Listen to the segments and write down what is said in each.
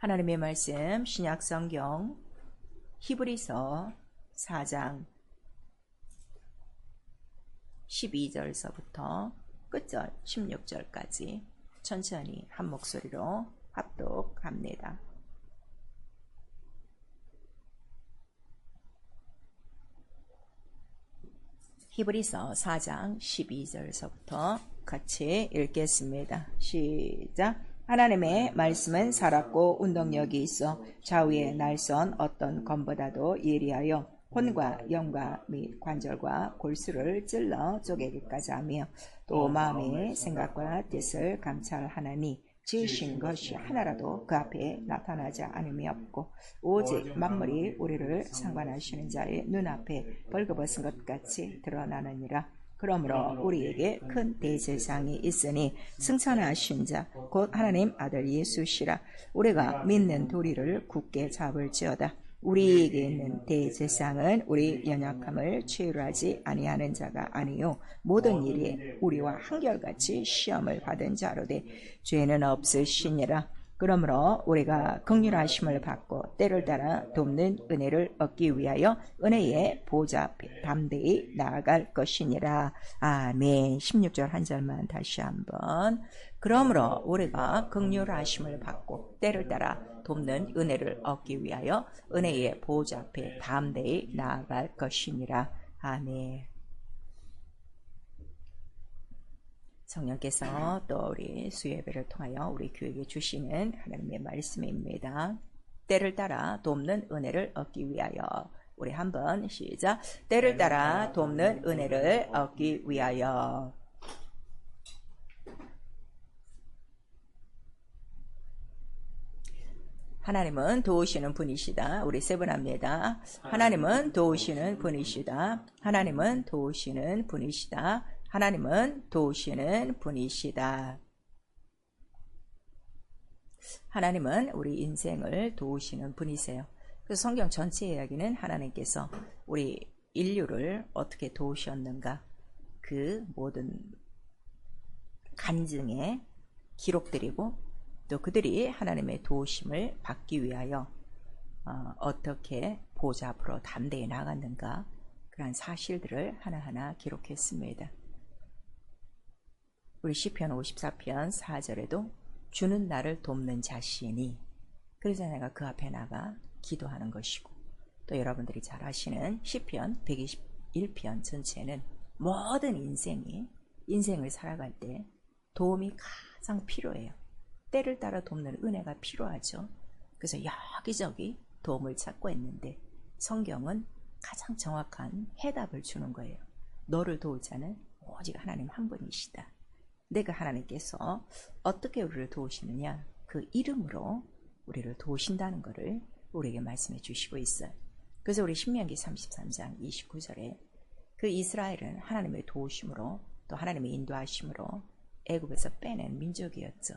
하나님의 말씀 신약성경 히브리서 4장 12절서부터 끝절 16절까지 천천히 한 목소리로 합독합니다. 히브리서 4장 12절서부터 같이 읽겠습니다. 시작. 하나님의 말씀은 살았고 운동력이 있어 좌우의 날선 어떤 검보다도 예리하여 혼과 영과 및 관절과 골수를 찔러 쪼개기까지 하며 또 마음의 생각과 뜻을 감찰하나니 지으신 것이 하나라도 그 앞에 나타나지 않음이 없고 오직 만물이 우리를 상관하시는 자의 눈앞에 벌거벗은 것 같이 드러나느니라. 그러므로 우리에게 큰 대제사장이 있으니 승천하신 자 곧 하나님 아들 예수시라. 우리가 믿는 도리를 굳게 잡을지어다. 우리에게 있는 대제사장은 우리 연약함을 최유하지 아니하는 자가 아니요 모든 일에 우리와 한결같이 시험을 받은 자로되 죄는 없으시니라. 그러므로 우리가 긍휼하심을 받고 때를 따라 돕는 은혜를 얻기 위하여 은혜의 보좌 앞에 담대히 나아갈 것이니라. 아멘. 16절 한 절만 다시 한번. 그러므로 우리가 긍휼하심을 받고 때를 따라 돕는 은혜를 얻기 위하여 은혜의 보좌 앞에 담대히 나아갈 것이니라. 아멘. 성령께서 또 우리 수요예배를 통하여 우리 교회에 주시는 하나님의 말씀입니다. 때를 따라 돕는 은혜를 얻기 위하여 우리 한번 시작. 때를 따라 돕는 은혜를 얻기 위하여. 하나님은 도우시는 분이시다. 우리 세 번 합니다. 하나님은 도우시는 분이시다. 하나님은 도우시는 분이시다. 하나님은 도우시는 분이시다. 하나님은 우리 인생을 도우시는 분이세요. 그래서 성경 전체 이야기는 하나님께서 우리 인류를 어떻게 도우셨는가 그 모든 간증에 기록드리고 또 그들이 하나님의 도우심을 받기 위하여 어떻게 보좌 앞으로 담대히 나갔는가 그런 사실들을 하나하나 기록했습니다. 우리 시편 54편 4절에도 주는 나를 돕는 자신이, 그래서 내가 그 앞에 나가 기도하는 것이고, 또 여러분들이 잘 아시는 시편 121편 전체는 모든 인생을 살아갈 때 도움이 가장 필요해요. 때를 따라 돕는 은혜가 필요하죠. 그래서 여기저기 도움을 찾고 있는데 성경은 가장 정확한 해답을 주는 거예요. 너를 도울 자는 오직 하나님 한 분이시다. 내가 하나님께서 어떻게 우리를 도우시느냐, 그 이름으로 우리를 도우신다는 것을 우리에게 말씀해 주시고 있어요. 그래서 우리 신명기 33장 29절에 그 이스라엘은 하나님의 도우심으로 또 하나님의 인도하심으로 애굽에서 빼낸 민족이었죠.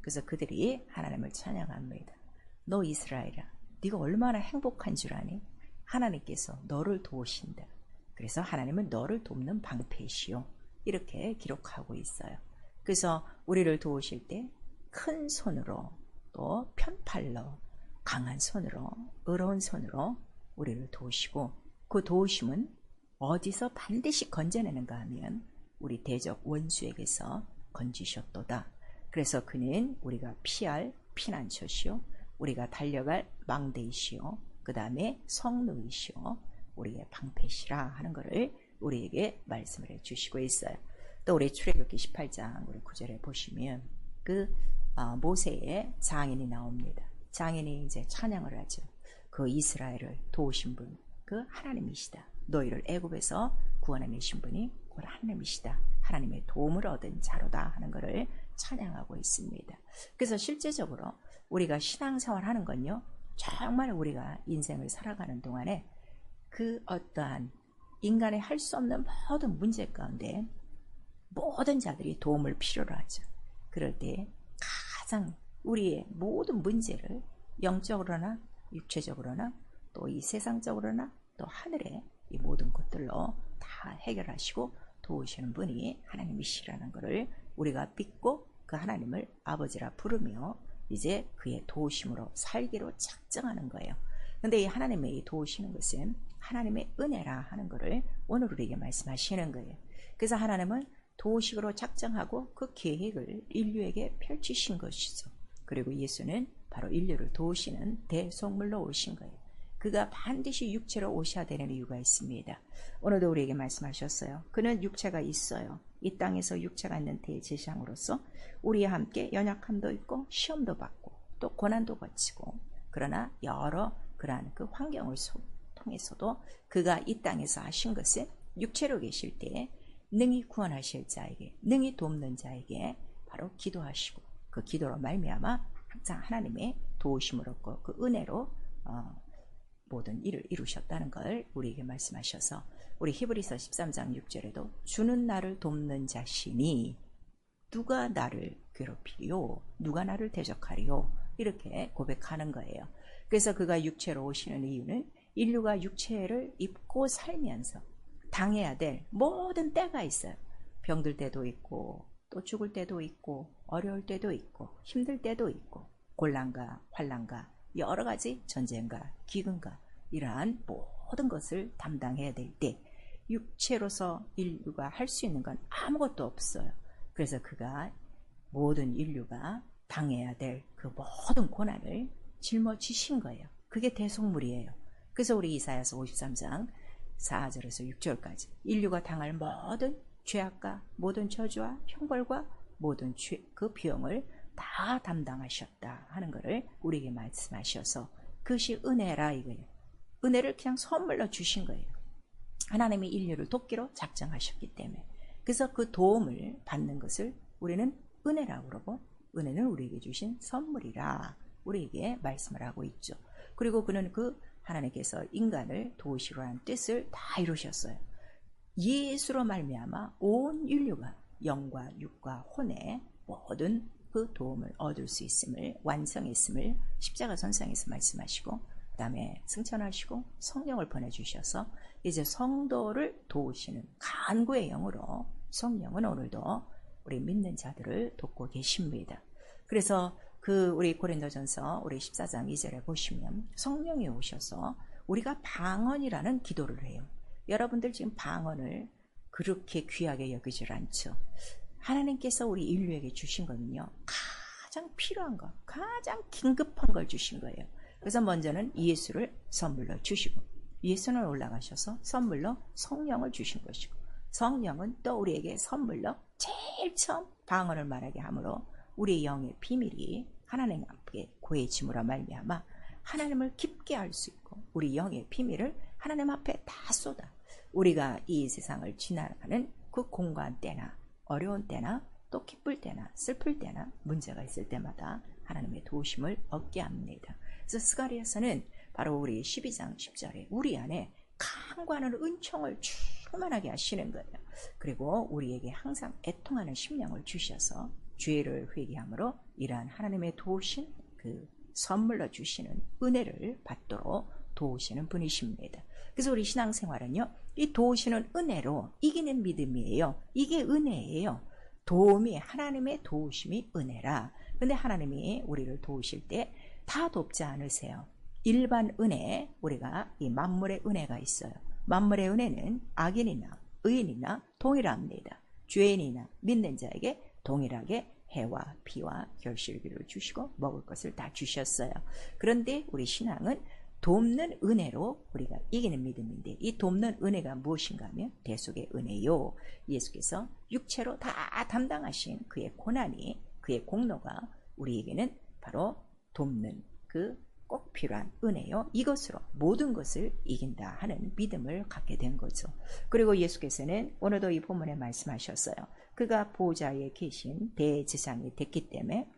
그래서 그들이 하나님을 찬양합니다. 너 이스라엘아, 네가 얼마나 행복한 줄 아니? 하나님께서 너를 도우신다. 그래서 하나님은 너를 돕는 방패시오. 이렇게 기록하고 있어요. 그래서 우리를 도우실 때 큰 손으로 또 편팔로 강한 손으로 의로운 손으로 우리를 도우시고, 그 도우심은 어디서 반드시 건져내는가 하면 우리 대적 원수에게서 건지셨도다. 그래서 그는 우리가 피할 피난처시오, 우리가 달려갈 망대이시오, 그 다음에 성노이시오, 우리의 방패시라 하는 것을 우리에게 말씀을 해주시고 있어요. 또 우리 출애굽기 18장 우리 9절에 보시면 그 모세의 장인이 나옵니다. 장인이 이제 찬양을 하죠. 그 이스라엘을 도우신 분, 그 하나님이시다. 너희를 애굽에서 구원해내신 분이 곧 하나님이시다. 하나님의 도움을 얻은 자로다 하는 것을 찬양하고 있습니다. 그래서 실제적으로 우리가 신앙생활 하는 건요, 정말 우리가 인생을 살아가는 동안에 그 어떠한 인간이 할 수 없는 모든 문제 가운데 모든 자들이 도움을 필요로 하죠. 그럴 때 가장 우리의 모든 문제를 영적으로나 육체적으로나 또 이 세상적으로나 또 하늘의 이 모든 것들로 다 해결하시고 도우시는 분이 하나님이시라는 것을 우리가 믿고 그 하나님을 아버지라 부르며 이제 그의 도우심으로 살기로 작정하는 거예요. 근데 이 하나님의 이 도우시는 것은 하나님의 은혜라 하는 것을 오늘 우리에게 말씀하시는 거예요. 그래서 하나님은 도우식으로 작정하고 그 계획을 인류에게 펼치신 것이죠. 그리고 예수는 바로 인류를 도우시는 대속물로 오신 거예요. 그가 반드시 육체로 오셔야 되는 이유가 있습니다. 오늘도 우리에게 말씀하셨어요. 그는 육체가 있어요. 이 땅에서 육체가 있는 대제사장으로서 우리와 함께 연약함도 있고 시험도 받고 또 고난도 거치고, 그러나 여러 그러한 그 환경을 통해서도 그가 이 땅에서 하신 것은 육체로 계실 때에 능히 구원하실 자에게, 능히 돕는 자에게 바로 기도하시고, 그 기도로 말미암아 항상 하나님의 도우심을 얻고 그 은혜로 모든 일을 이루셨다는 걸 우리에게 말씀하셔서, 우리 히브리서 13장 6절에도 주는 나를 돕는 자시니 누가 나를 괴롭히리요, 누가 나를 대적하리요, 이렇게 고백하는 거예요. 그래서 그가 육체로 오시는 이유는 인류가 육체를 입고 살면서 당해야 될 모든 때가 있어요. 병들 때도 있고 또 죽을 때도 있고 어려울 때도 있고 힘들 때도 있고 곤란과 환난과 여러 가지 전쟁과 기근과 이러한 모든 것을 담당해야 될 때 육체로서 인류가 할 수 있는 건 아무것도 없어요. 그래서 그가 모든 인류가 당해야 될 그 모든 고난을 짊어지신 거예요. 그게 대속물이에요. 그래서 우리 이사야서 53장 4절에서 6절까지 인류가 당할 모든 죄악과 모든 저주와 형벌과 모든 그 비용을 다 담당하셨다 하는 것을 우리에게 말씀하셔서, 그것이 은혜라 이거예요. 은혜를 그냥 선물로 주신 거예요. 하나님이 인류를 돕기로 작정하셨기 때문에. 그래서 그 도움을 받는 것을 우리는 은혜라고 그러고, 은혜는 우리에게 주신 선물이라 우리에게 말씀을 하고 있죠. 그리고 그는 그 하나님께서 인간을 도우시려 하는 뜻을 다 이루셨어요. 예수로 말미암아 온 인류가 영과 육과 혼의 모든 그 도움을 얻을 수 있음을, 완성했음을 십자가 전상에서 말씀하시고, 그 다음에 승천하시고 성령을 보내주셔서 이제 성도를 도우시는 간구의 영으로 성령은 오늘도 우리 믿는 자들을 돕고 계십니다. 그래서 그 우리 고린도전서 우리 14장 2절에 보시면 성령이 오셔서 우리가 방언이라는 기도를 해요. 여러분들 지금 방언을 그렇게 귀하게 여기질 않죠. 하나님께서 우리 인류에게 주신 거는요, 가장 필요한 거, 가장 긴급한 걸 주신 거예요. 그래서 먼저는 예수를 선물로 주시고, 예수는 올라가셔서 선물로 성령을 주신 것이고, 성령은 또 우리에게 선물로 제일 처음 방언을 말하게 함으로 우리의 영의 비밀이 하나님 앞에 고해짐으로 말미암아 하나님을 깊게 알 수 있고, 우리 영의 비밀을 하나님 앞에 다 쏟아 우리가 이 세상을 지나가는 그 공고한 때나 어려운 때나 또 기쁠 때나 슬플 때나 문제가 있을 때마다 하나님의 도우심을 얻게 합니다. 그래서 스가랴서는 바로 우리 12장 10절에 우리 안에 강구하는 은총을 충만하게 하시는 거예요. 그리고 우리에게 항상 애통하는 심령을 주셔서 죄를 회개함으로 이러한 하나님의 도우신 그 선물로 주시는 은혜를 받도록 도우시는 분이십니다. 그래서 우리 신앙생활은요, 이 도우시는 은혜로 이기는 믿음이에요. 이게 은혜예요. 도움이, 하나님의 도우심이 은혜라. 근데 하나님이 우리를 도우실 때 다 돕지 않으세요. 일반 은혜, 우리가 이 만물의 은혜가 있어요. 만물의 은혜는 악인이나 의인이나 동일합니다. 죄인이나 믿는 자에게 동일하게 해와 비와 결실비를 주시고 먹을 것을 다 주셨어요. 그런데 우리 신앙은 돕는 은혜로 우리가 이기는 믿음인데, 이 돕는 은혜가 무엇인가 하면 대속의 은혜요. 예수께서 육체로 다 담당하신 그의 고난이, 그의 공로가 우리에게는 바로 돕는 그 꼭 필요한 은혜요. 이것으로 모든 것을 이긴다 하는 믿음을 갖게 된 거죠. 그리고 예수께서는 오늘도 이 본문에 말씀하셨어요. 그가 보좌에 계신 대제사장이 됐기 때문에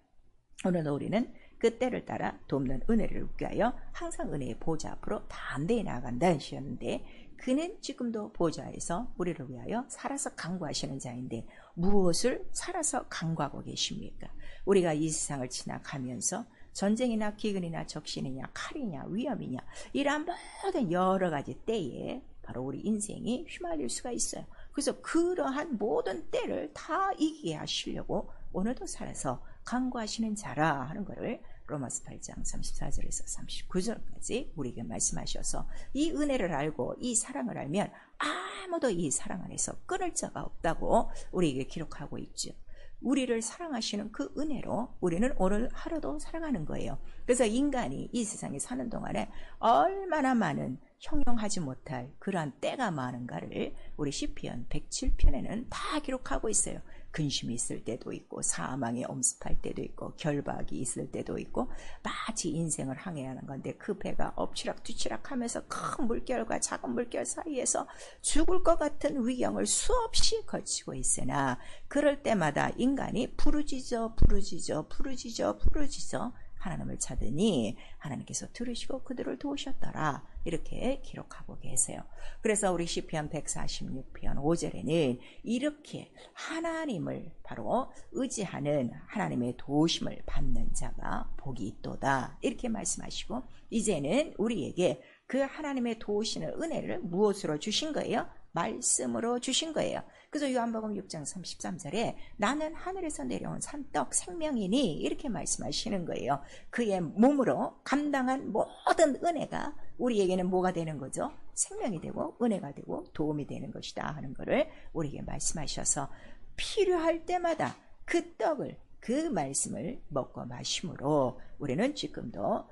오늘도 우리는 그 때를 따라 돕는 은혜를 위하여 항상 은혜의 보좌 앞으로 담대히 나아간다 하셨는데, 그는 지금도 보좌에서 우리를 위하여 살아서 간구하시는 자인데 무엇을 살아서 간구하고 계십니까? 우리가 이 세상을 지나가면서 전쟁이나 기근이나 적신이냐 칼이냐 위험이냐 이러한 모든 여러 가지 때에 바로 우리 인생이 휘말릴 수가 있어요. 그래서 그러한 모든 때를 다 이기게 하시려고 오늘도 살아서 간구하시는 자라 하는 것을 로마서 8장 34절에서 39절까지 우리에게 말씀하셔서 이 은혜를 알고 이 사랑을 알면 아무도 이 사랑 안에서 끊을 자가 없다고 우리에게 기록하고 있죠. 우리를 사랑하시는 그 은혜로 우리는 오늘 하루도 살아가는 거예요. 그래서 인간이 이 세상에 사는 동안에 얼마나 많은 형용하지 못할 그러한 때가 많은가를 우리 시편 107편에는 다 기록하고 있어요. 근심이 있을 때도 있고 사망에 엄습할 때도 있고 결박이 있을 때도 있고 마치 인생을 항해하는 건데 그 배가 엎치락 뒤치락 하면서 큰 물결과 작은 물결 사이에서 죽을 것 같은 위경을 수없이 거치고 있으나 그럴 때마다 인간이 부르짖어 하나님을 찾으니 하나님께서 들으시고 그들을 도우셨더라 이렇게 기록하고 계세요. 그래서 우리 시편 146편 5절에는 이렇게 하나님을 바로 의지하는 하나님의 도우심을 받는 자가 복이 있도다 이렇게 말씀하시고 이제는 우리에게 그 하나님의 도우시는 은혜를 무엇으로 주신 거예요? 말씀으로 주신 거예요. 그래서 요한복음 6장 33절에 나는 하늘에서 내려온 산떡 생명이니 이렇게 말씀하시는 거예요. 그의 몸으로 감당한 모든 은혜가 우리에게는 뭐가 되는 거죠? 생명이 되고 은혜가 되고 도움이 되는 것이다 하는 것을 우리에게 말씀하셔서 필요할 때마다 그 떡을 그 말씀을 먹고 마심으로 우리는 지금도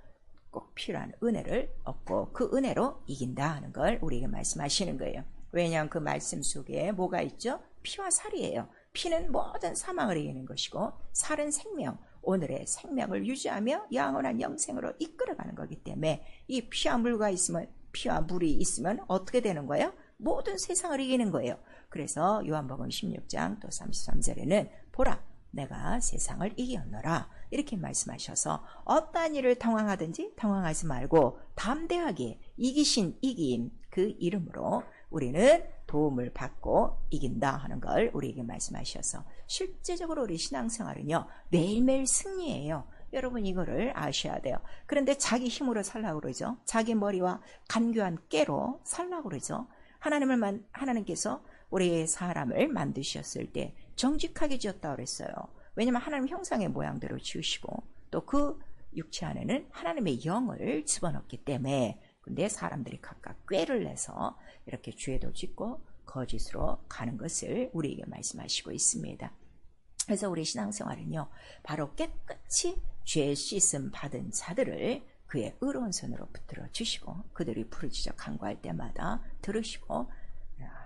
꼭 필요한 은혜를 얻고 그 은혜로 이긴다 하는 걸 우리에게 말씀하시는 거예요. 왜냐하면 그 말씀 속에 뭐가 있죠? 피와 살이에요. 피는 모든 사망을 이기는 것이고 살은 생명, 오늘의 생명을 유지하며 영원한 영생으로 이끌어가는 거기 때문에 이 피와 물과 있으면 피와 물이 있으면 어떻게 되는 거예요? 모든 세상을 이기는 거예요. 그래서 요한복음 16장 또 33절에는 보라 내가 세상을 이겼노라 이렇게 말씀하셔서 어떠한 일을 당황하든지 당황하지 말고 담대하게 이기신 이긴 그 이름으로 우리는 도움을 받고 이긴다 하는 걸 우리에게 말씀하셔서 실제적으로 우리 신앙생활은요 매일매일 승리예요. 여러분 이거를 아셔야 돼요. 그런데 자기 힘으로 살라고 그러죠. 자기 머리와 간교한 깨로 살라고 그러죠. 하나님께서 우리 사람을 만드셨을 때 정직하게 지었다고 그랬어요. 왜냐하면 하나님 형상의 모양대로 지으시고 또 그 육체 안에는 하나님의 영을 집어넣기 때문에 근데 사람들이 각각 꾀를 내서 이렇게 죄도 짓고 거짓으로 가는 것을 우리에게 말씀하시고 있습니다. 그래서 우리 신앙생활은요 바로 깨끗이 죄 씻음 받은 자들을 그의 의로운 손으로 붙들어 주시고 그들이 부르짖어 간구할 때마다 들으시고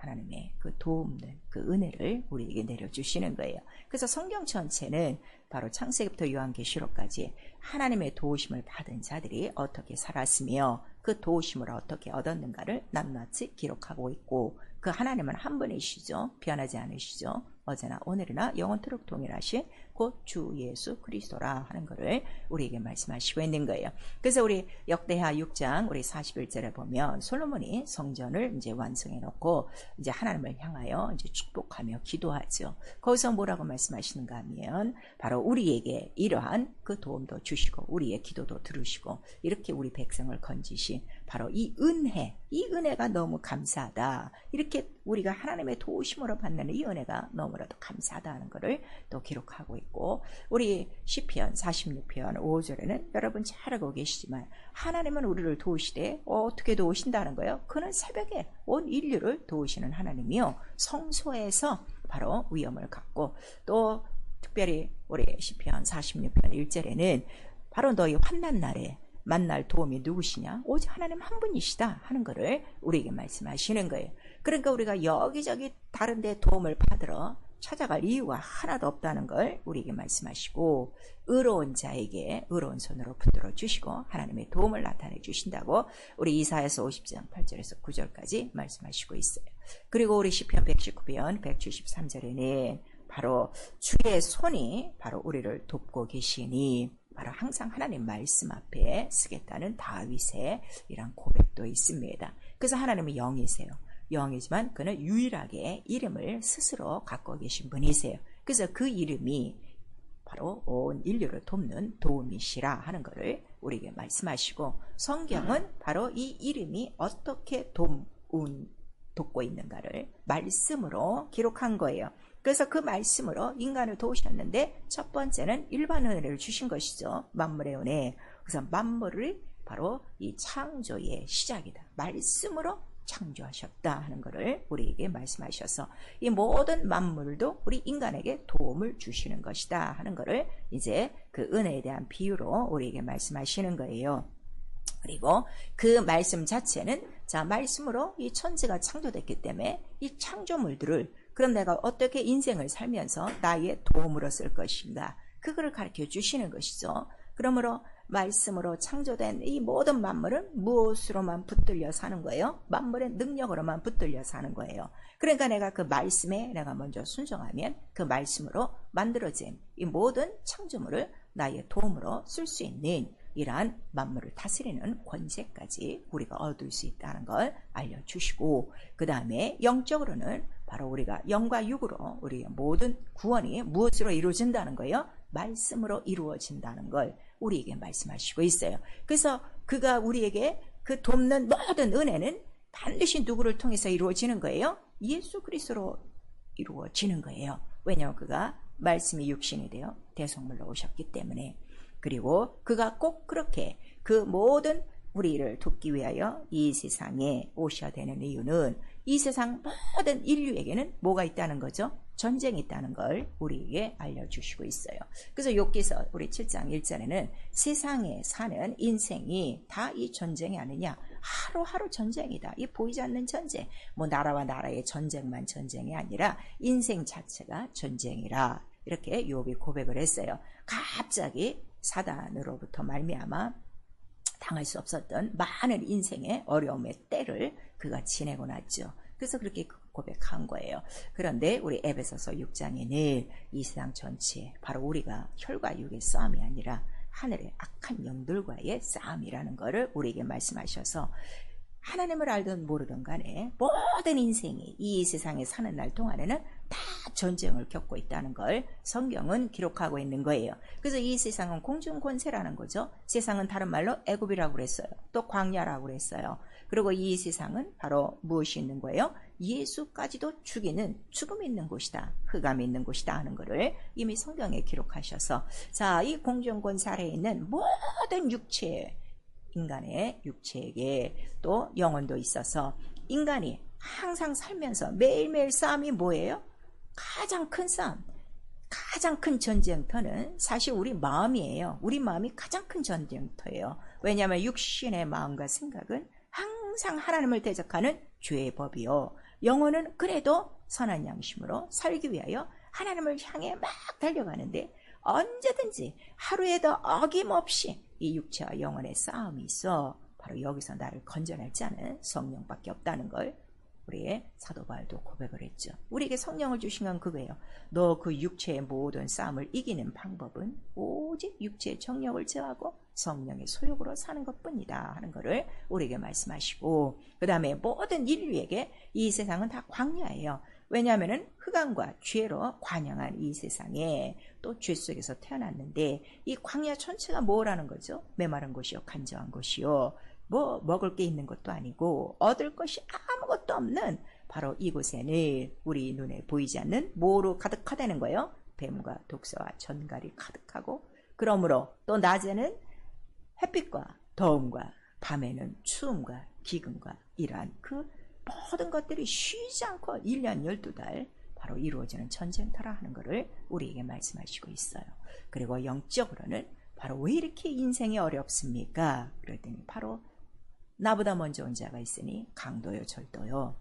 하나님의 그 도움을 그 은혜를 우리에게 내려주시는 거예요. 그래서 성경 전체는 바로 창세기부터 요한계시록까지 하나님의 도우심을 받은 자들이 어떻게 살았으며 그 도우심을 어떻게 얻었는가를 낱낱이 기록하고 있고 그 하나님은 한 분이시죠. 변하지 않으시죠. 어제나 오늘이나 영원토록 동일하신 곧 주 예수 그리스도라 하는 것을 우리에게 말씀하시고 있는 거예요. 그래서 우리 역대하 6장 우리 41절에 보면 솔로몬이 성전을 이제 완성해 놓고 이제 하나님을 향하여 이제 축복하며 기도하죠. 거기서 뭐라고 말씀하시는가 하면 바로 우리에게 이러한 그 도움도 주시고 우리의 기도도 들으시고 이렇게 우리 백성을 건지신 바로 이 은혜가 너무 감사하다. 이렇게 우리가 하나님의 도우심으로 받는 이 은혜가 너무나도 감사하다 하는 것을 또 기록하고 있고 우리 시편 46편 5절에는 여러분 잘 알고 계시지만 하나님은 우리를 도우시되 어떻게 도우신다는 거예요? 그는 새벽에 온 인류를 도우시는 하나님이요 성소에서 바로 위엄을 갖고 또 특별히 우리 시편 46편 1절에는 바로 너희 환난 날에 만날 도움이 누구시냐? 오직 하나님 한 분이시다 하는 것을 우리에게 말씀하시는 거예요. 그러니까 우리가 여기저기 다른 데 도움을 받으러 찾아갈 이유가 하나도 없다는 걸 우리에게 말씀하시고 의로운 자에게 의로운 손으로 붙들어 주시고 하나님의 도움을 나타내 주신다고 우리 이사야서 50장 8절에서 9절까지 말씀하시고 있어요. 그리고 우리 시편 119편 173절에는 바로 주의 손이 바로 우리를 돕고 계시니 바로 항상 하나님 말씀 앞에 쓰겠다는 다윗의 이런 고백도 있습니다. 그래서 하나님은 영이세요. 영이지만 그는 유일하게 이름을 스스로 갖고 계신 분이세요. 그래서 그 이름이 바로 온 인류를 돕는 도움이시라 하는 것을 우리에게 말씀하시고 성경은 바로 이 이름이 어떻게 돕고 있는가를 말씀으로 기록한 거예요. 그래서 그 말씀으로 인간을 도우셨는데 첫 번째는 일반 은혜를 주신 것이죠. 만물의 은혜. 그래서 만물을 바로 이 창조의 시작이다. 말씀으로 창조하셨다 하는 것을 우리에게 말씀하셔서 이 모든 만물도 우리 인간에게 도움을 주시는 것이다 하는 것을 이제 그 은혜에 대한 비유로 우리에게 말씀하시는 거예요. 그리고 그 말씀 자체는 자 말씀으로 이 천지가 창조됐기 때문에 이 창조물들을 그럼 내가 어떻게 인생을 살면서 나의 도움으로 쓸 것인가 그거를 가르쳐 주시는 것이죠. 그러므로 말씀으로 창조된 이 모든 만물은 무엇으로만 붙들려 사는 거예요? 만물의 능력으로만 붙들려 사는 거예요. 그러니까 내가 그 말씀에 내가 먼저 순종하면 그 말씀으로 만들어진 이 모든 창조물을 나의 도움으로 쓸 수 있는 이러한 만물을 다스리는 권세까지 우리가 얻을 수 있다는 걸 알려주시고 그 다음에 영적으로는 바로 우리가 영과 육으로 우리의 모든 구원이 무엇으로 이루어진다는 거예요? 말씀으로 이루어진다는 걸 우리에게 말씀하시고 있어요. 그래서 그가 우리에게 그 돕는 모든 은혜는 반드시 누구를 통해서 이루어지는 거예요? 예수 그리스도로 이루어지는 거예요. 왜냐하면 그가 말씀이 육신이 되어 대속물로 오셨기 때문에 그리고 그가 꼭 그렇게 그 모든 우리를 돕기 위하여 이 세상에 오셔야 되는 이유는 이 세상 모든 인류에게는 뭐가 있다는 거죠? 전쟁이 있다는 걸 우리에게 알려주시고 있어요. 그래서 욥기서 우리 7장 1절에는 세상에 사는 인생이 다 이 전쟁이 아니냐. 하루하루 전쟁이다. 이 보이지 않는 전쟁. 뭐 나라와 나라의 전쟁만 전쟁이 아니라 인생 자체가 전쟁이라. 이렇게 욥이 고백을 했어요. 갑자기 사단으로부터 말미암아 당할 수 없었던 많은 인생의 어려움의 때를 그가 지내고 났죠. 그래서 그렇게 고백한 거예요. 그런데 우리 에베소서 6장에는 이 세상 전체 바로 우리가 혈과 육의 싸움이 아니라 하늘의 악한 영들과의 싸움이라는 것을 우리에게 말씀하셔서 하나님을 알든 모르든 간에 모든 인생이 이 세상에 사는 날 동안에는 다 전쟁을 겪고 있다는 걸 성경은 기록하고 있는 거예요. 그래서 이 세상은 공중권세라는 거죠. 세상은 다른 말로 애굽이라고 그랬어요. 또 광야라고 그랬어요. 그리고 이 세상은 바로 무엇이 있는 거예요? 예수까지도 죽이는 죽음이 있는 곳이다. 흑암이 있는 곳이다 하는 것을 이미 성경에 기록하셔서 자, 이 공중권세 아래에 있는 모든 육체 인간의 육체에게 또 영혼도 있어서 인간이 항상 살면서 매일매일 싸움이 뭐예요? 가장 큰 싸움, 가장 큰 전쟁터는 사실 우리 마음이에요. 우리 마음이 가장 큰 전쟁터예요. 왜냐하면 육신의 마음과 생각은 항상 하나님을 대적하는 죄의 법이요. 영혼은 그래도 선한 양심으로 살기 위하여 하나님을 향해 막 달려가는데 언제든지 하루에도 어김없이 이 육체와 영혼의 싸움이 있어 바로 여기서 나를 건져낼 자는 성령밖에 없다는 걸 우리의 사도 바울도 고백을 했죠. 우리에게 성령을 주신 건 그거예요. 너 그 육체의 모든 싸움을 이기는 방법은 오직 육체의 정욕을 제어하고 성령의 소욕으로 사는 것뿐이다 하는 것을 우리에게 말씀하시고 그 다음에 모든 인류에게 이 세상은 다 광야예요. 왜냐하면 흑암과 죄로 관영한 이 세상에 또 죄 속에서 태어났는데 이 광야 전체가 뭐라는 거죠? 메마른 곳이요 간절한 곳이요 뭐 먹을 게 있는 것도 아니고 얻을 것이 아무것도 없는 바로 이곳에는 우리 눈에 보이지 않는 뭐로 가득하다는 거예요? 뱀과 독사와 전갈이 가득하고 그러므로 또 낮에는 햇빛과 더움과 밤에는 추움과 기근과 이러한 그 모든 것들이 쉬지 않고 1년 12달 바로 이루어지는 전쟁터라 하는 것을 우리에게 말씀하시고 있어요. 그리고 영적으로는 바로 왜 이렇게 인생이 어렵습니까? 그랬더니 바로 나보다 먼저 온 자가 있으니 강도요 절도요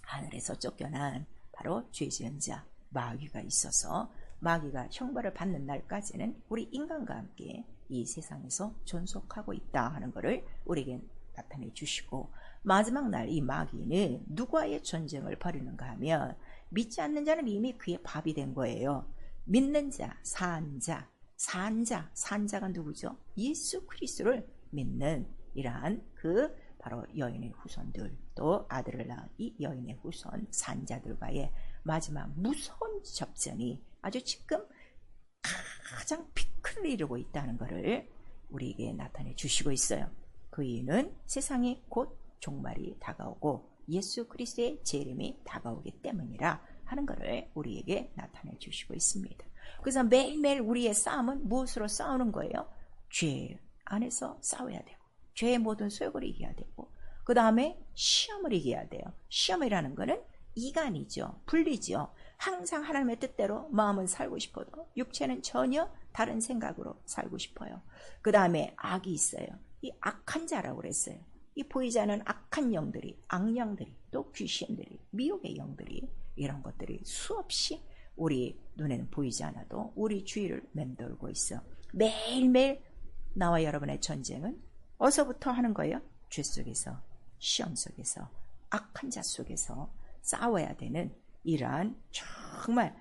하늘에서 쫓겨난 바로 죄 지은 자 마귀가 있어서 마귀가 형벌을 받는 날까지는 우리 인간과 함께 이 세상에서 존속하고 있다 하는 것을 우리에게 나타내 주시고 마지막 날 이 마귀는 누구와의 전쟁을 벌이는가 하면 믿지 않는 자는 이미 그의 밥이 된 거예요. 믿는 자, 산자가 누구죠? 예수 그리스도를 믿는 이러한 그 바로 여인의 후손들 또 아들을 낳은 이 여인의 후손 산자들과의 마지막 무서운 접전이 아주 지금 가장 피크를 이루고 있다는 것을 우리에게 나타내 주시고 있어요. 그 이유는 세상이 곧 종말이 다가오고 예수 그리스도의 재림이 다가오기 때문이라 하는 것을 우리에게 나타내 주시고 있습니다. 그래서 매일매일 우리의 싸움은 무엇으로 싸우는 거예요? 죄 안에서 싸워야 되고, 죄의 모든 소욕을 이겨야 되고, 그 다음에 시험을 이겨야 돼요. 시험이라는 거는 이간이죠. 분리죠. 항상 하나님의 뜻대로 마음은 살고 싶어도 육체는 전혀 다른 생각으로 살고 싶어요. 그 다음에 악이 있어요. 이 악한 자라고 그랬어요. 이 보이지 않는 악한 영들이, 악령들이, 또 귀신들이, 미혹의 영들이, 이런 것들이 수없이 우리 눈에는 보이지 않아도 우리 주위를 맴돌고 있어. 매일매일 나와 여러분의 전쟁은 어디서부터 하는 거예요? 죄 속에서, 시험 속에서, 악한 자 속에서 싸워야 되는 이러한 정말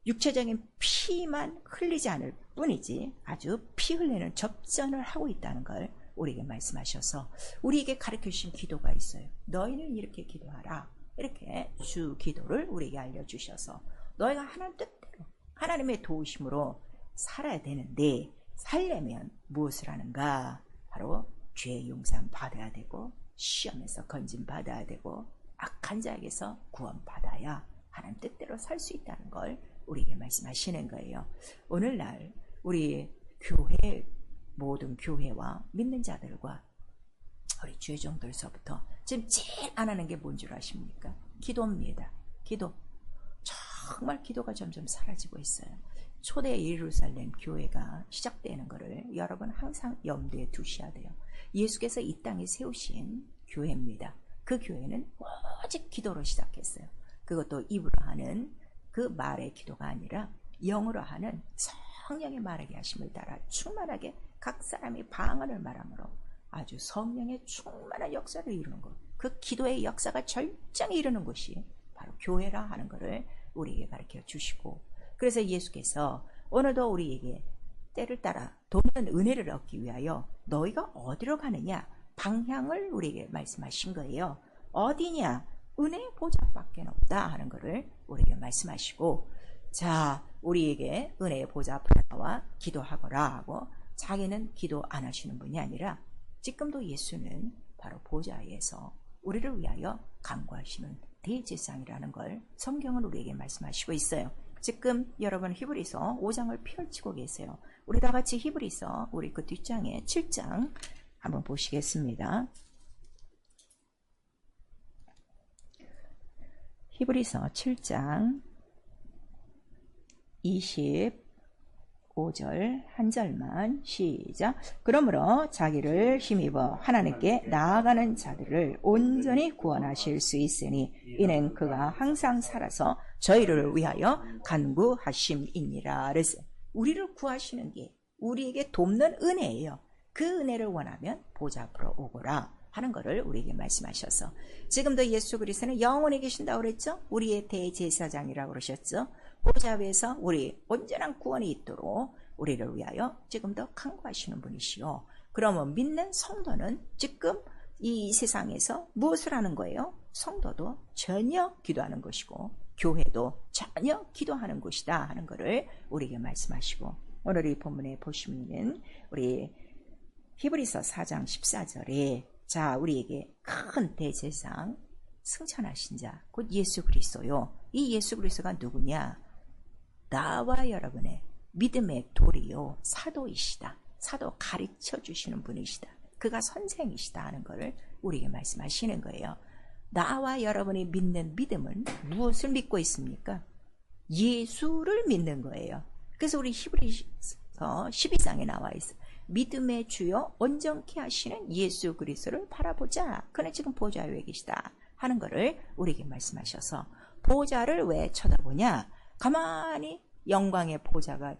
육체적인 피만 흘리지 않을 뿐이지 아주 피 흘리는 접전을 하고 있다는 걸 우리에게 말씀하셔서 우리에게 가르쳐 주신 기도가 있어요. 너희는 이렇게 기도하라. 이렇게 주 기도를 우리에게 알려주셔서 너희가 하나님 뜻대로 하나님의 도우심으로 살아야 되는데, 살려면 무엇을 하는가? 바로 죄의 용서함 받아야 되고, 시험에서 건진 받아야 되고, 악한 자에게서 구원 받아야 하나님 뜻대로 살 수 있다는 걸 우리에게 말씀하시는 거예요. 오늘날 우리 교회, 모든 교회와 믿는 자들과 우리 주의종들서부터 지금 제일 안 하는 게 뭔 줄 아십니까? 기도입니다. 기도. 정말 기도가 점점 사라지고 있어요. 초대 예루살렘 교회가 시작되는 것을 여러분 항상 염두에 두셔야 돼요. 예수께서 이 땅에 세우신 교회입니다. 그 교회는 오직 기도로 시작했어요. 그것도 입으로 하는 그 말의 기도가 아니라 영으로 하는 성령의 말하게 하심을 따라 충만하게 각 사람이 방언을 말함으로 아주 성령의 충만한 역사를 이루는 것, 그 기도의 역사가 절정에 이르는 곳이 바로 교회라 하는 것을 우리에게 가르쳐 주시고, 그래서 예수께서 오늘도 우리에게 때를 따라 돕는 은혜를 얻기 위하여 너희가 어디로 가느냐 방향을 우리에게 말씀하신 거예요. 어디냐? 은혜 보좌밖에 없다 하는 것을 우리에게 말씀하시고, 자, 우리에게 은혜의 보좌 앞에 나와 기도하거라 하고, 자기는 기도 안 하시는 분이 아니라 지금도 예수는 바로 보좌에서 우리를 위하여 간구하시는 대제사장이라는 걸 성경은 우리에게 말씀하시고 있어요. 지금 여러분 히브리서 5장을 펼치고 계세요. 우리 다 같이 히브리서 우리 그 뒷장에 7장 한번 보시겠습니다. 히브리서 7장 25절 한 절만 시작. 그러므로 자기를 힘입어 하나님께 나아가는 자들을 온전히 구원하실 수 있으니 이는 그가 항상 살아서 저희를 위하여 간구하심이니라. 그래서 우리를 구하시는 게 우리에게 돕는 은혜예요. 그 은혜를 원하면 보좌 앞으로 오거라 하는 것을 우리에게 말씀하셔서, 지금도 예수 그리스도는 영원히 계신다고 그랬죠. 우리의 대제사장이라고 그러셨죠. 보좌 위에서 우리 온전한 구원이 있도록 우리를 위하여 지금도 간구하시는 분이시요. 그러면 믿는 성도는 지금 이 세상에서 무엇을 하는 거예요? 성도도 전혀 기도하는 것이고 교회도 전혀 기도하는 곳이다 하는 것을 우리에게 말씀하시고, 오늘 이 본문에 보시면 우리 히브리서 4장 14절에 자, 우리에게 큰 대제사장 승천하신 자 곧 예수 그리스도요. 이 예수 그리스도가 누구냐? 나와 여러분의 믿음의 도리요 사도이시다. 사도 가르쳐 주시는 분이시다. 그가 선생이시다 하는 것을 우리에게 말씀하시는 거예요. 나와 여러분이 믿는 믿음은 무엇을 믿고 있습니까? 예수를 믿는 거예요. 그래서 우리 히브리서 12장에 나와 있어. 믿음의 주요 온전케 하시는 예수 그리스도를 바라보자. 그는 지금 보좌 위에 계시다 하는 것을 우리에게 말씀하셔서, 보좌를 왜 쳐다보냐? 가만히 영광의 보좌가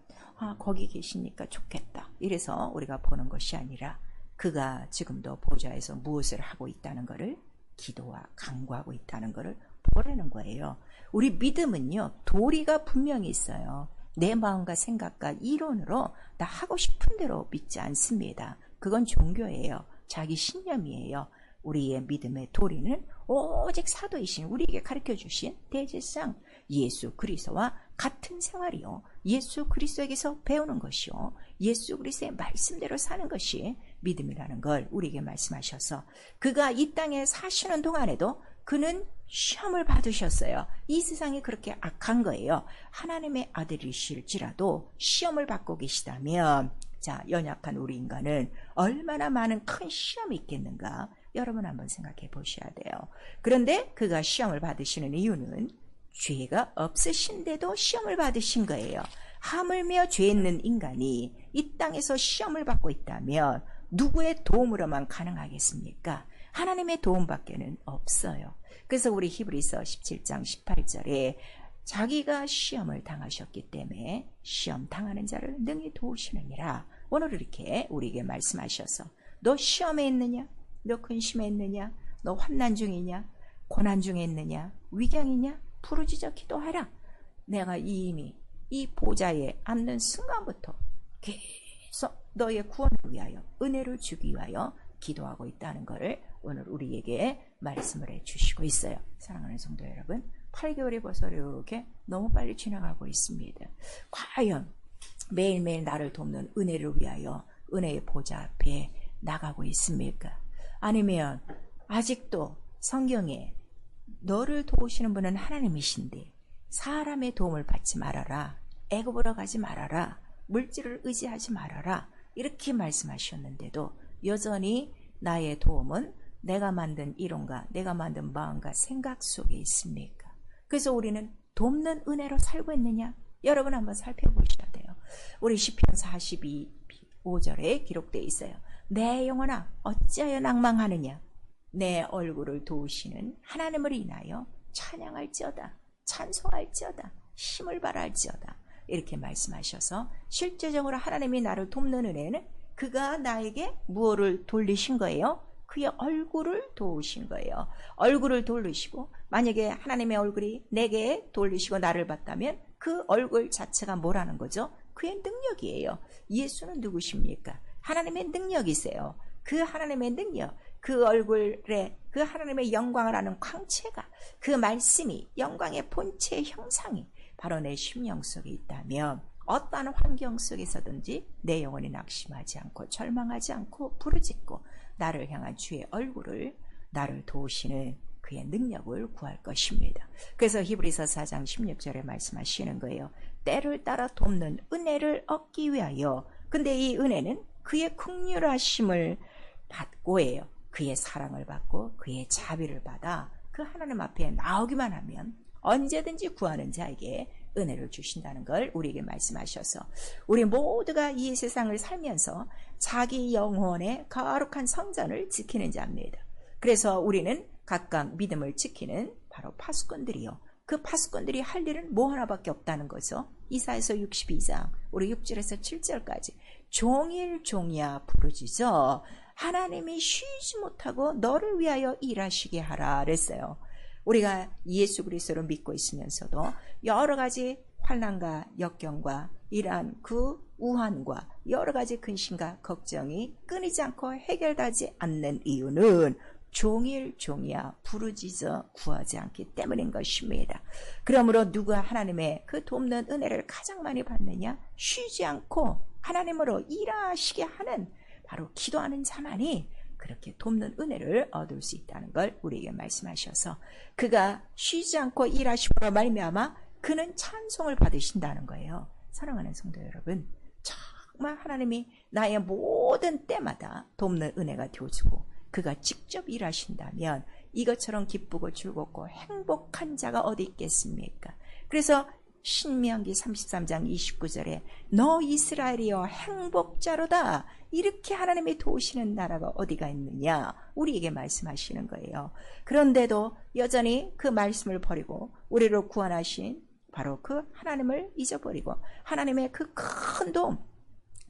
거기 계시니까 좋겠다 이래서 우리가 보는 것이 아니라 그가 지금도 보좌에서 무엇을 하고 있다는 것을, 기도와 간구하고 있다는 것을 보라는 거예요. 우리 믿음은요 도리가 분명히 있어요. 내 마음과 생각과 이론으로 나 하고 싶은 대로 믿지 않습니다. 그건 종교예요. 자기 신념이에요. 우리의 믿음의 도리는 오직 사도이신 우리에게 가르쳐 주신 대제사장 예수 그리스도와 같은 생활이요, 예수 그리스도에게서 배우는 것이요, 예수 그리스도의 말씀대로 사는 것이 믿음이라는 걸 우리에게 말씀하셔서, 그가 이 땅에 사시는 동안에도 그는 시험을 받으셨어요. 이 세상이 그렇게 악한 거예요. 하나님의 아들이실지라도 시험을 받고 계시다면, 자, 연약한 우리 인간은 얼마나 많은 큰 시험이 있겠는가? 여러분 한번 생각해 보셔야 돼요. 그런데 그가 시험을 받으시는 이유는 죄가 없으신데도 시험을 받으신 거예요. 하물며 죄 있는 인간이 이 땅에서 시험을 받고 있다면 누구의 도움으로만 가능하겠습니까? 하나님의 도움밖에는 없어요. 그래서 우리 히브리서 17장 18절에 자기가 시험을 당하셨기 때문에 시험 당하는 자를 능히 도우시느니라. 오늘 이렇게 우리에게 말씀하셔서 너 시험에 있느냐? 너 근심에 있느냐? 너 환난 중이냐? 고난 중에 있느냐? 위경이냐? 부르짖어 기도하라. 내가 이미 이 보좌에 앉는 순간부터 계속 너의 구원을 위하여 은혜를 주기 위하여 기도하고 있다는 것을 오늘 우리에게 말씀을 해주시고 있어요. 사랑하는 성도 여러분, 8개월이 벌써 이렇게 너무 빨리 지나가고 있습니다. 과연 매일매일 나를 돕는 은혜를 위하여 은혜의 보좌 앞에 나가고 있습니까? 아니면 아직도 성경에 너를 도우시는 분은 하나님이신데 사람의 도움을 받지 말아라, 애굽으로 가지 말아라, 물질을 의지하지 말아라 이렇게 말씀하셨는데도 여전히 나의 도움은 내가 만든 이론과 내가 만든 마음과 생각 속에 있습니까? 그래서 우리는 돕는 은혜로 살고 있느냐? 여러분 한번 살펴보셔야 돼요. 우리 시편 42:5절에 기록되어 있어요. 내 영혼아 어찌하여 낭망하느냐? 내 얼굴을 도우시는 하나님을 인하여 찬양할지어다, 찬송할지어다, 힘을 발할지어다 이렇게 말씀하셔서 실제적으로 하나님이 나를 돕는 은혜는 그가 나에게 무엇을 돌리신 거예요? 그의 얼굴을 도우신 거예요. 얼굴을 돌리시고 만약에 하나님의 얼굴이 내게 돌리시고 나를 봤다면 그 얼굴 자체가 뭐라는 거죠? 그의 능력이에요. 예수는 누구십니까? 하나님의 능력이세요. 그 하나님의 능력, 그 얼굴에 그 하나님의 영광을 아는 광채가, 그 말씀이 영광의 본체의 형상이 바로 내 심령 속에 있다면 어떠한 환경 속에서든지 내 영혼이 낙심하지 않고 절망하지 않고 부르짖고 나를 향한 주의 얼굴을, 나를 도우시는 그의 능력을 구할 것입니다. 그래서 히브리서 4장 16절에 말씀하시는 거예요. 때를 따라 돕는 은혜를 얻기 위하여. 근데 이 은혜는 그의 긍휼하심을 받고예요. 그의 사랑을 받고 그의 자비를 받아 그 하나님 앞에 나오기만 하면 언제든지 구하는 자에게 은혜를 주신다는 걸 우리에게 말씀하셔서 우리 모두가 이 세상을 살면서 자기 영혼의 거룩한 성전을 지키는 자입니다. 그래서 우리는 각각 믿음을 지키는 바로 파수꾼들이요. 그 파수꾼들이 할 일은 뭐 하나밖에 없다는 거죠. 이사야서 62장 우리 6절에서 7절까지 종일 종이야 부르짖어 하나님이 쉬지 못하고 너를 위하여 일하시게 하라 그랬어요. 우리가 예수 그리스도를 믿고 있으면서도 여러 가지 환난과 역경과 이러한 그 우환과 여러 가지 근심과 걱정이 끊이지 않고 해결되지 않는 이유는 종일 종이야 부르짖어 구하지 않기 때문인 것입니다. 그러므로 누가 하나님의 그 돕는 은혜를 가장 많이 받느냐? 쉬지 않고 하나님으로 일하시게 하는 바로 기도하는 자만이 그렇게 돕는 은혜를 얻을 수 있다는 걸 우리에게 말씀하셔서 그가 쉬지 않고 일하심으로 말미암아 그는 찬송을 받으신다는 거예요. 사랑하는 성도 여러분, 정말 하나님이 나의 모든 때마다 돕는 은혜가 되어주고 그가 직접 일하신다면 이것처럼 기쁘고 즐겁고 행복한 자가 어디 있겠습니까? 그래서 신명기 33장 29절에 너 이스라엘이여 행복자로다 이렇게 하나님이 도우시는 나라가 어디가 있느냐 우리에게 말씀하시는 거예요. 그런데도 여전히 그 말씀을 버리고 우리를 구원하신 바로 그 하나님을 잊어버리고 하나님의 그 큰 도움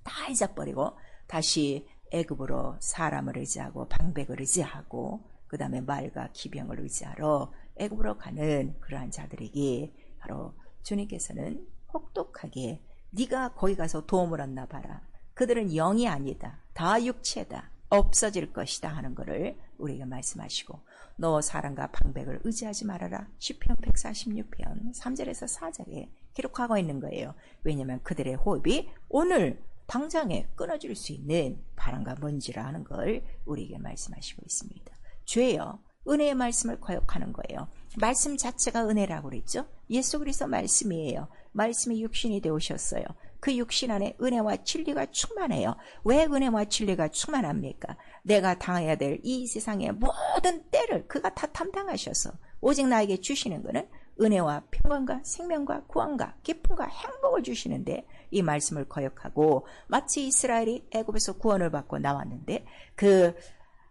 다 잊어버리고 다시 애굽으로 사람을 의지하고 방백을 의지하고 그 다음에 말과 기병을 의지하러 애굽으로 가는 그러한 자들에게 바로 주님께서는 혹독하게 네가 거기 가서 도움을 얻나 봐라. 그들은 영이 아니다. 다 육체다. 없어질 것이다 하는 것을 우리에게 말씀하시고 너 사람과 방백을 의지하지 말아라. 시편 146편 3절에서 4절에 기록하고 있는 거예요. 왜냐하면 그들의 호흡이 오늘 당장에 끊어질 수 있는 바람과 먼지라 하는 걸 우리에게 말씀하시고 있습니다. 죄여 은혜의 말씀을 거역하는 거예요. 말씀 자체가 은혜라고 그랬죠. 예수 그리스도 말씀이에요. 말씀이 육신이 되오셨어요. 그 육신 안에 은혜와 진리가 충만해요. 왜 은혜와 진리가 충만합니까? 내가 당해야 될 이 세상의 모든 때를 그가 다 담당하셔서 오직 나에게 주시는 것은 은혜와 평강과 생명과 구원과 기쁨과 행복을 주시는데, 이 말씀을 거역하고 마치 이스라엘이 애굽에서 구원을 받고 나왔는데 그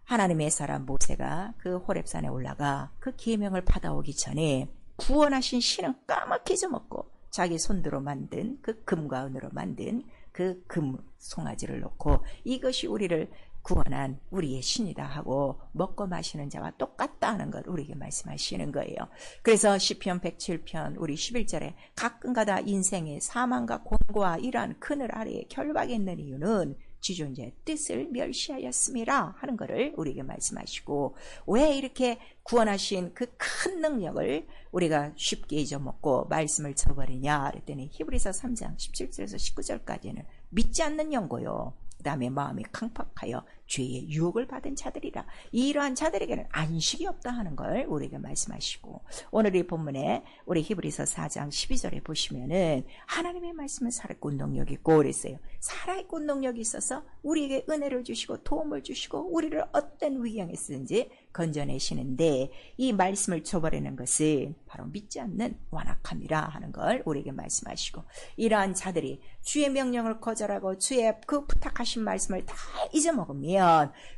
하나님의 사람 모세가 그 호렙산에 올라가 그 계명을 받아오기 전에 구원하신 신은 까맣게 잊어먹고 자기 손으로 만든 그 금과 은으로 만든 그 금 송아지를 놓고 이것이 우리를 구원한 우리의 신이다 하고 먹고 마시는 자와 똑같다 하는 걸 우리에게 말씀하시는 거예요. 그래서 시편 107편 우리 11절에 가끔가다 인생의 사망과 곤고와 이러한 그늘 아래에 결박에 있는 이유는 지존자의 뜻을 멸시하였음이라 하는 것을 우리에게 말씀하시고, 왜 이렇게 구원하신 그 큰 능력을 우리가 쉽게 잊어먹고 말씀을 저버리냐 그랬더니 히브리서 3장 17절에서 19절까지는 믿지 않는 영고요, 그 다음에 마음이 강팍하여 죄의 유혹을 받은 자들이라, 이러한 자들에게는 안식이 없다 하는 걸 우리에게 말씀하시고, 오늘 이 본문에 우리 히브리서 4장 12절에 보시면은 하나님의 말씀은 살아있고 능력이 있고 그랬어요. 살아있고 능력이 있어서 우리에게 은혜를 주시고 도움을 주시고 우리를 어떤 위경에 쓰든지 건져내시는데, 이 말씀을 저버리는 것은 바로 믿지 않는 완악함이라 하는 걸 우리에게 말씀하시고, 이러한 자들이 주의 명령을 거절하고 주의 그 부탁하신 말씀을 다 잊어먹으면,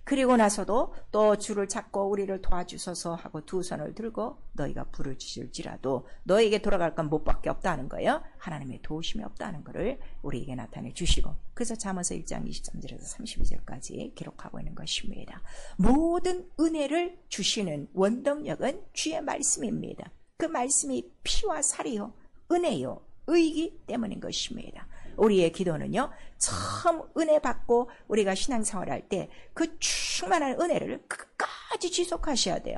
그리고 나서도 또 주를 찾고 우리를 도와주소서 하고 두 손을 들고 너희가 부르짖을지라도 너에게 돌아갈 건 못밖에 없다는 거예요. 하나님의 도우심이 없다는 것을 우리에게 나타내 주시고, 그래서 잠언서 1장 23절에서 32절까지 기록하고 있는 것입니다. 모든 은혜를 주시는 원동력은 주의 말씀입니다. 그 말씀이 피와 살이요 은혜요 의이기 때문인 것입니다. 우리의 기도는요, 처음 은혜 받고 우리가 신앙생활을 할 때 그 충만한 은혜를 끝까지 지속하셔야 돼요.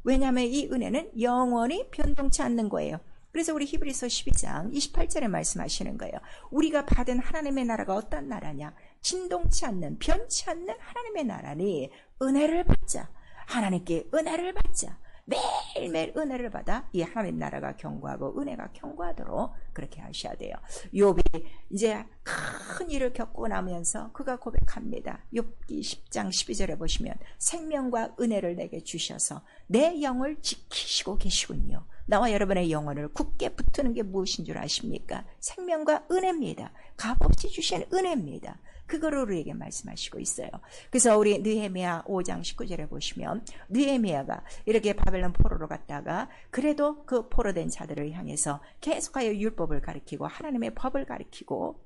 왜냐하면 이 은혜는 영원히 변동치 않는 거예요. 그래서 우리 히브리서 12장 28절에 말씀하시는 거예요. 우리가 받은 하나님의 나라가 어떤 나라냐? 진동치 않는, 변치 않는 하나님의 나라니 은혜를 받자. 하나님께 은혜를 받자. 매일매일 은혜를 받아 이 하나님 나라가 견고하고 은혜가 견고하도록 그렇게 하셔야 돼요. 욥이 이제 큰 일을 겪고 나면서 그가 고백합니다. 욥기 10장 12절에 보시면 생명과 은혜를 내게 주셔서 내 영을 지키시고 계시군요. 나와 여러분의 영혼을 굳게 붙드는 게 무엇인 줄 아십니까? 생명과 은혜입니다. 값없이 주신 은혜입니다. 그거를 우리에게 말씀하시고 있어요. 그래서 우리 느헤미야 5장 19절에 보시면 느헤미야가 이렇게 바벨론 포로로 갔다가 그래도 그 포로된 자들을 향해서 계속하여 율법을 가르치고 하나님의 법을 가르치고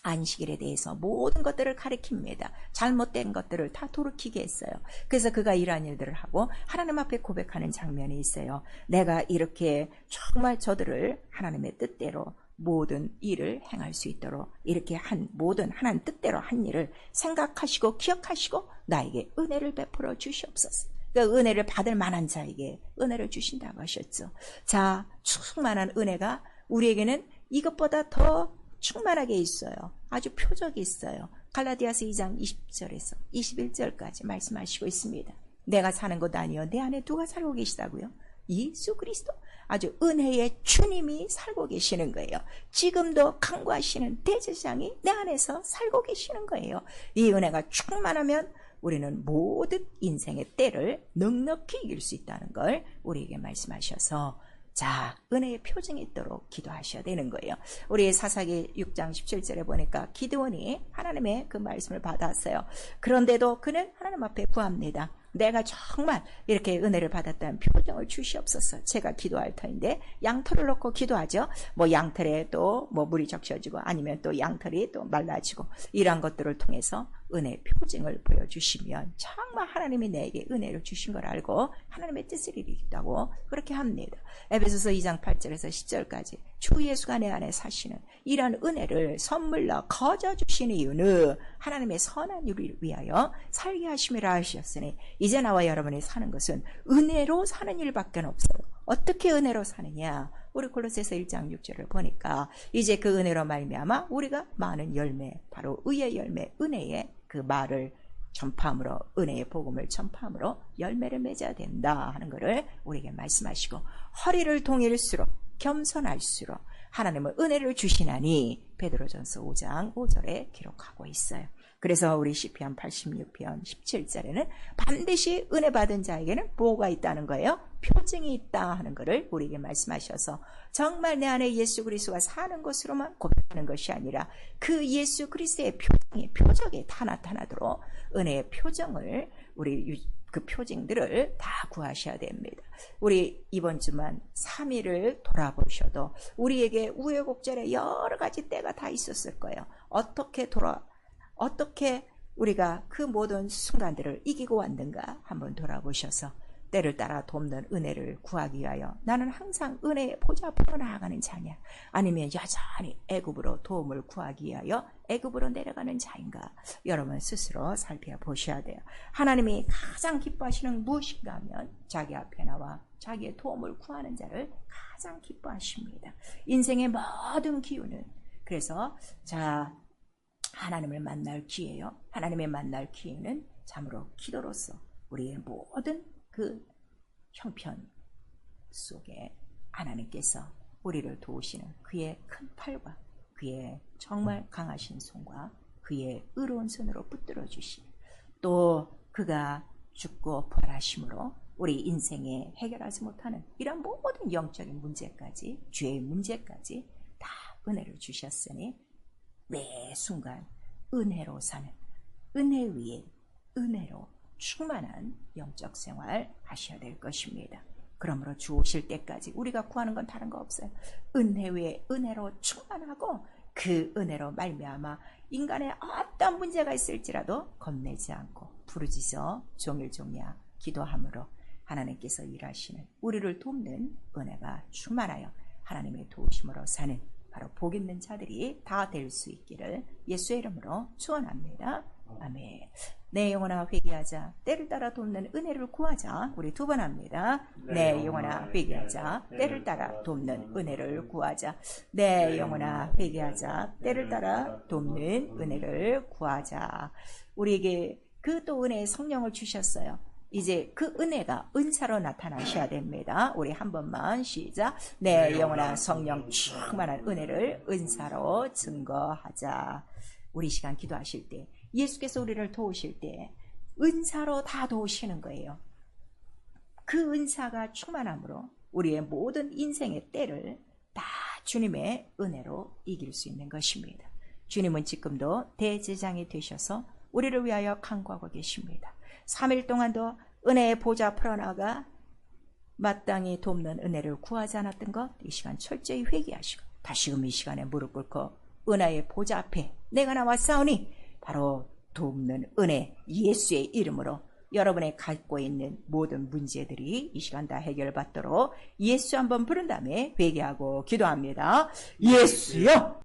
안식일에 대해서 모든 것들을 가르칩니다. 잘못된 것들을 다 돌이키게 했어요. 그래서 그가 이러한 일들을 하고 하나님 앞에 고백하는 장면이 있어요. 내가 이렇게 정말 저들을 하나님의 뜻대로 모든 일을 행할 수 있도록 이렇게 한 모든 하나님 뜻대로 한 일을 생각하시고 기억하시고 나에게 은혜를 베풀어 주시옵소서. 그 은혜를 받을 만한 자에게 은혜를 주신다고 하셨죠. 자, 충만한 은혜가 우리에게는 이것보다 더 충만하게 있어요. 아주 표적이 있어요. 갈라디아서 2장 20절에서 21절까지 말씀하시고 있습니다. 내가 사는 것 아니요 내 안에 누가 살고 계시다고요? 예수 그리스도, 아주 은혜의 주님이 살고 계시는 거예요. 지금도 강구하시는 대제사장이 내 안에서 살고 계시는 거예요. 이 은혜가 충만하면 우리는 모든 인생의 때를 넉넉히 이길 수 있다는 걸 우리에게 말씀하셔서, 자, 은혜의 표징이 있도록 기도하셔야 되는 거예요. 우리 사사기 6장 17절에 보니까 기드온이 하나님의 그 말씀을 받았어요. 그런데도 그는 하나님 앞에 구합니다. 내가 정말 이렇게 은혜를 받았다는 표정을 주시옵소서. 제가 기도할 터인데 양털을 놓고 기도하죠. 뭐 양털에 또 뭐 물이 적셔지고 아니면 또 양털이 또 말라지고 이러한 것들을 통해서 은혜 표징을 보여주시면 정말 하나님이 내게 은혜를 주신 걸 알고 하나님의 뜻을 이루겠다고 그렇게 합니다. 에베소서 2장 8절에서 10절까지 주 예수가 내 안에 사시는 이러한 은혜를 선물로 거저 주시는 이유는 하나님의 선한 일을 위하여 살게 하심이라 하셨으니 이제 나와 여러분이 사는 것은 은혜로 사는 일밖에 없어요. 어떻게 은혜로 사느냐? 우리 골로새서 1장 6절을 보니까 이제 그 은혜로 말미암아 우리가 많은 열매, 바로 의의 열매, 은혜의 그 말을 전파함으로, 은혜의 복음을 전파함으로 열매를 맺어야 된다 하는 것을 우리에게 말씀하시고, 허리를 동일수록 겸손할수록 하나님은 은혜를 주시나니 베드로전서 5장 5절에 기록하고 있어요. 그래서 우리 시편 86편 17절에는 반드시 은혜 받은 자에게는 보호가 있다는 거예요. 표징이 있다 하는 것을 우리에게 말씀하셔서, 정말 내 안에 예수 그리스도가 사는 것으로만 고백하는 것이 아니라 그 예수 그리스도의 표적이 다 나타나도록 은혜의 표정을, 우리 그 표징들을 다 구하셔야 됩니다. 우리 이번 주만 3일을 돌아보셔도 우리에게 우여곡절에 여러 가지 때가 다 있었을 거예요. 어떻게 우리가 그 모든 순간들을 이기고 왔는가 한번 돌아보셔서 때를 따라 돕는 은혜를 구하기 위하여 나는 항상 은혜의 보좌 앞으로 나아가는 자냐, 아니면 여전히 애굽으로 도움을 구하기 위하여 애굽으로 내려가는 자인가, 여러분 스스로 살펴보셔야 돼요. 하나님이 가장 기뻐하시는 무엇인가 하면 자기 앞에 나와 자기의 도움을 구하는 자를 가장 기뻐하십니다. 인생의 모든 기운은, 그래서 하나님을 만날 기회요, 하나님의 만날 기회는 참으로 기도로서 우리의 모든 그 형편 속에 하나님께서 우리를 도우시는 그의 큰 팔과 그의 정말 강하신 손과 그의 의로운 손으로 붙들어 주시니, 또 그가 죽고 부활하심으로 우리 인생에 해결하지 못하는 이런 모든 영적인 문제까지, 죄의 문제까지 다 은혜를 주셨으니 매 순간 은혜로 사는, 은혜 위에 은혜로 충만한 영적 생활 하셔야 될 것입니다. 그러므로 주 오실 때까지 우리가 구하는 건 다른 거 없어요. 은혜 위에 은혜로 충만하고 그 은혜로 말미암아 인간의 어떤 문제가 있을지라도 겁내지 않고 부르짖어 종일종야 기도함으로 하나님께서 일하시는, 우리를 돕는 은혜가 충만하여 하나님의 도우심으로 사는 바로 복 있는 자들이 다 될 수 있기를 예수의 이름으로 축원합니다. 아멘. 내 영혼아 회개하자, 때를 따라 돕는 은혜를 구하자. 우리 두 번 합니다. 내 영혼아 회개하자, 때를 따라 돕는 은혜를 구하자. 내 영혼아 회개하자, 때를 따라 돕는 은혜를 구하자. 우리에게 그 또 은혜의 성령을 주셨어요. 이제 그 은혜가 은사로 나타나셔야 됩니다. 우리 한 번만 시작. 내 영혼아 성령 충만한 은혜를 은사로 증거하자. 우리 시간 기도하실 때 예수께서 우리를 도우실 때 은사로 다 도우시는 거예요. 그 은사가 충만함으로 우리의 모든 인생의 때를 다 주님의 은혜로 이길 수 있는 것입니다. 주님은 지금도 대제장이 되셔서 우리를 위하여 간구하고 계십니다. 3일 동안도 은혜의 보좌 앞으로 나가 마땅히 돕는 은혜를 구하지 않았던 것, 이 시간 철저히 회개하시고 다시금 이 시간에 무릎 꿇고 은혜의 보좌 앞에 내가 나왔사오니 바로 돕는 은혜 예수의 이름으로 여러분의 갖고 있는 모든 문제들이 이 시간 다 해결받도록 예수 한번 부른 다음에 회개하고 기도합니다. 예수여!